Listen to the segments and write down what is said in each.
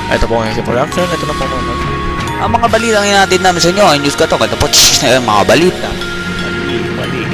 Ito po ang production. Ito na po mga Ang mga balitang hinatid namin sa inyo ay news ka to. Ito po mga balita. Bali.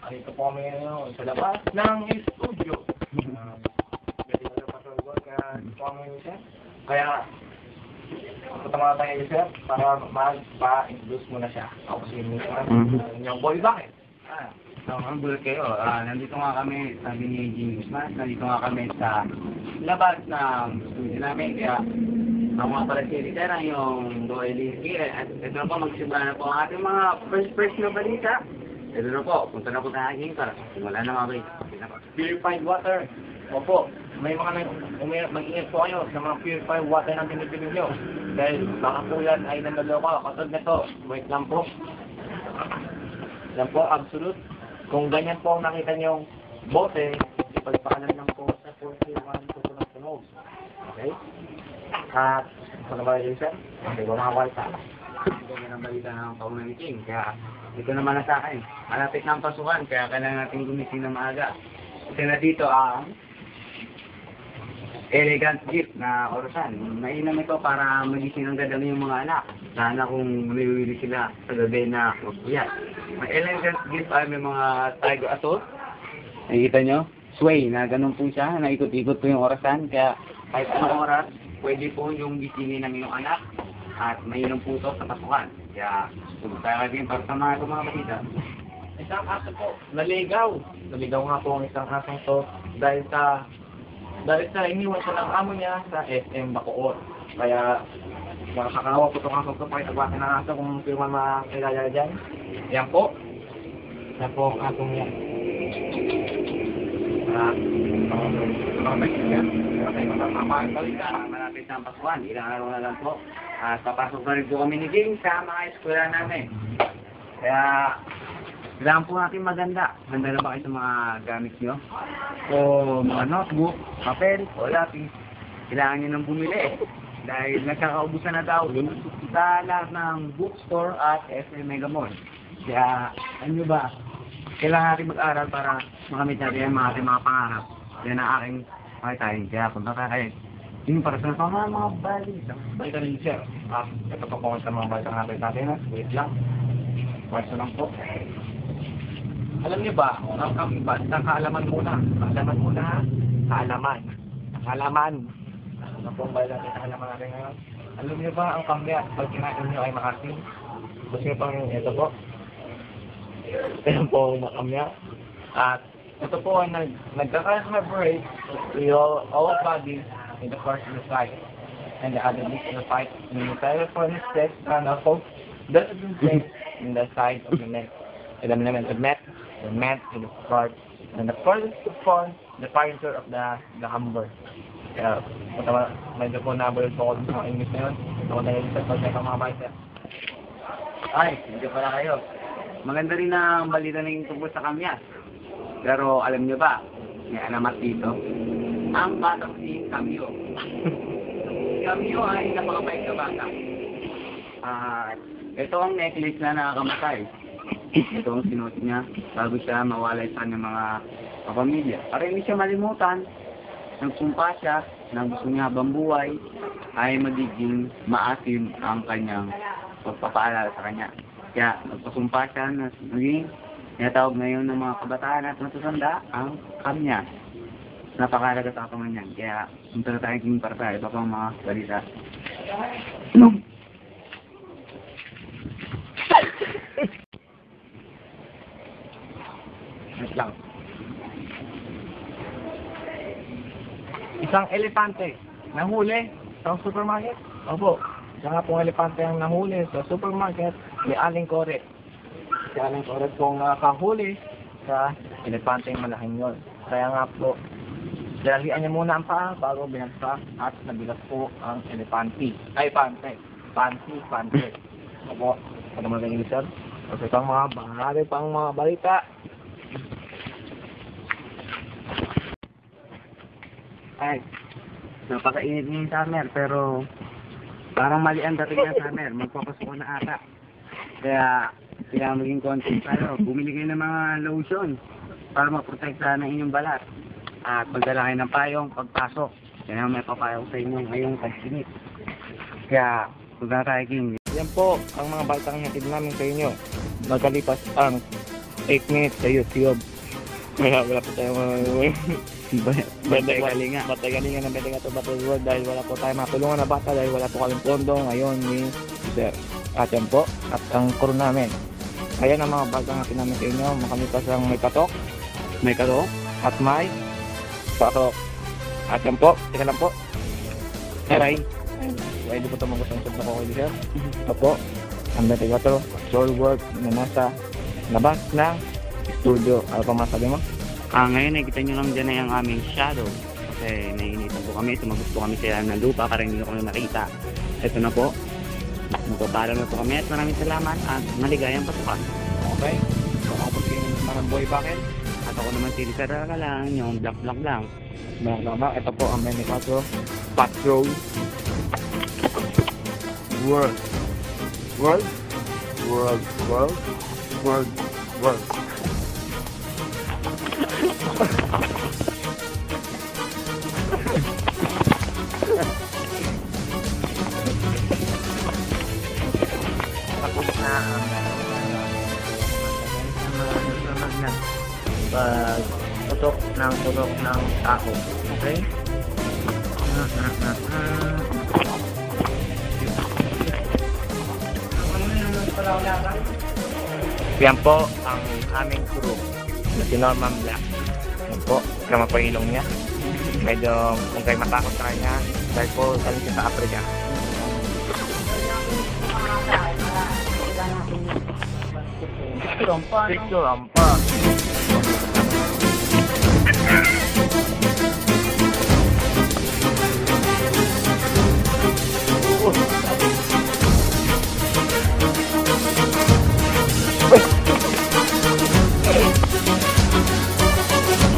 Ito po kami ngayon sa labas ng studio. Kaya patama tayo sir para magpa-introduce muna siya. Ako si yung boy, bakit? Ang bulot kayo. Nandito nga kami, sabi ni Jimmy Guzman, nandito nga kami sa labas ng studio namin. Kaya ako nga pala si Ritera, yung Boy Liz. At ito na po, magsimula na po ang ating mga first na balita. Ito na po, punta na po tayo para simula na mga Purified water. Opo, may mga mag-ingat po kayo sa mga purified water na pinipili nyo. Dahil baka po yan ay nanloloko. Katulad na to, wait lang po. Yan po, absolute. Kung ganyan po ang nakita nyong bote, ipagpaalam lang po sa 41 tunog. Okay? At, ano ba yun, sir? Okay, mga walta. Ito na ang balita ng Paunan King. Kaya ito naman na sa akin. Malapit na ang pasukan, kaya kailangan natin gumising na maaga. Ito na dito ang elegant gift na orasan. Mainam ito para magising ang gadang yung mga anak. Sana kung niliwili sila sa gabi na magpuyat. May elegant gift ay may mga tiger assault. Nakikita nyo? Sway na ganun po siya. Naikot-ikot po yung orasan. Kaya kahit anong oras, pwede po yung gisingin ng iyong anak. At mainam po ito sa pasukan. Kaya tuloy tayo natin para sa mga kapatid. Isang aso po, naligaw. Naligaw nga po ang isang asong to dahil sa iniwan siya ng amo niya sa SM Bacoor. Kaya makakakawa po itong asong to, pakitagwasan ng aso kung sino man makakilala dyan. Yan po. Yan po ang asong yan. Malapit na ang pasukan. Ilang araw na lang po. Papasok na rin po kami ni Jing sa mga eskwela namin. Kaya kailangan po natin maganda. Handa na ba kayo sa mga gamit nyo? O mga notebook, papel, o lapis. Kailangan nyo nang bumili. Dahil nagkakaubusan na daw sa lahat ng bookstore at SM Mega Mall. Kaya, ano ba? Kailangan natin mag-aral para makamit natin ang ating mga pangarap. Yan ang aking makitahin. Kaya punta tayo. Yung para sa mga balita. Balita rin siya. Ito po kung sa mga balita natin. Wait lang. Pwesto lang po. Alam niyo ba, ang kaalaman muna. Kaalaman. Ano po ang balita natin kaalaman natin ngayon? Alam niyo ba, ang kambya, pag kinain niyo ay makasin? Gusto niyo pang ito po? Ito po ang makamya. At ito po ay nagkaka-collaborate with all bodies in the first in the side. And the other is in the fight. In the telephone test and the hope that is placed in the side of the neck. And then the mat in the front. And the furthest to front, the fighter of the hammer. Kaya, medyo po nabulod po ako sa English na yun. Ako na yung sa mga bicep. Ay, hindi pala kayo. Maganda rin ang balita ng tungkol sa kamyas. Pero alam niyo ba, may alamat dito, ang batang si Camio. Camio ay napakabait na bata. Ito ang necklace na nakakamatay. Ito ang sinuot niya bago siya mawalay sa kanyang mga kapamilya. Para hindi siya malimutan, nagsumpa siya na gusto niya habang buhay ay magiging maasim ang kanyang pagpapaalala sa kanya. Kaya nagpasumpa siya na maging tinatawag ngayon ng mga kabataan at matatanda ang kamya. Napakalaga sa kapangan yan. Kaya punta na tayo king para tayo. Iba pang mga balita. lang. Isang elepante nahuli sa supermarket. Opo, isa nga pong elepante ang nahuli sa supermarket ni Aling Kore. Si Aling Kore pong nakahuli sa elepanteng malaking yun. Kaya nga po, dalalian niya muna ang paa bago binagsak at nabigas po ang elepante. Ay, pante. Pante. Opo, ano magaling sir? Kasi pang mga balita. Ay, napakainit niya yung summer, pero parang mali ang dating ng summer. Magpapasko na ata. Kaya maging content tayo. Bumili kayo ng mga lotion para maprotektahan ng inyong balat. At magdala kayo ng payong pagpasok. Kaya may papayo sa inyo ngayong tag-init. Kaya, huwag tayo king. Yan po ang mga balitang hatid namin sa inyo. Magkalipas ang 8 minutes sa YouTube. Wala po tayong Batay galingan ng Betting Ato Battle World dahil wala po tayong matulungan na bata dahil wala po kaming pondo ngayon ni Sir. At yan po, at ang crew namin. Ayan ang mga bagang natin namin sa inyo. Makalipas ang may patok, at may patok. At yan po, teka lang po. Aray. Pwede po ito magusang na ko kayo, Sir. Ito po, ang Betting Ato Soul World na nasa labas ng studio. Ano pa masabi mo? Ngayon nakikita nyo lang dyan ay ang aming shadow. Kasi nainitan po kami, tumagos po kami sa ng lupa para hindi ko kami nakita. Ito na po. Magpapala na po kami at maraming salamat at maligayang pasukan. Okay. So ako po si Manang Boy Bakit. At ako naman si Lisa lang, yung black lang. Ito po ang Menikato Patrol World. Tapos na ang pag-tutok ng tao. Okay? Yan po ang aming crew na si Norman Black. Yan po, kama po yung ilong niya. Medyo kung kayo matakot sa kanya dahil po galing siya sa Africa. Picture rampa.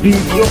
Video.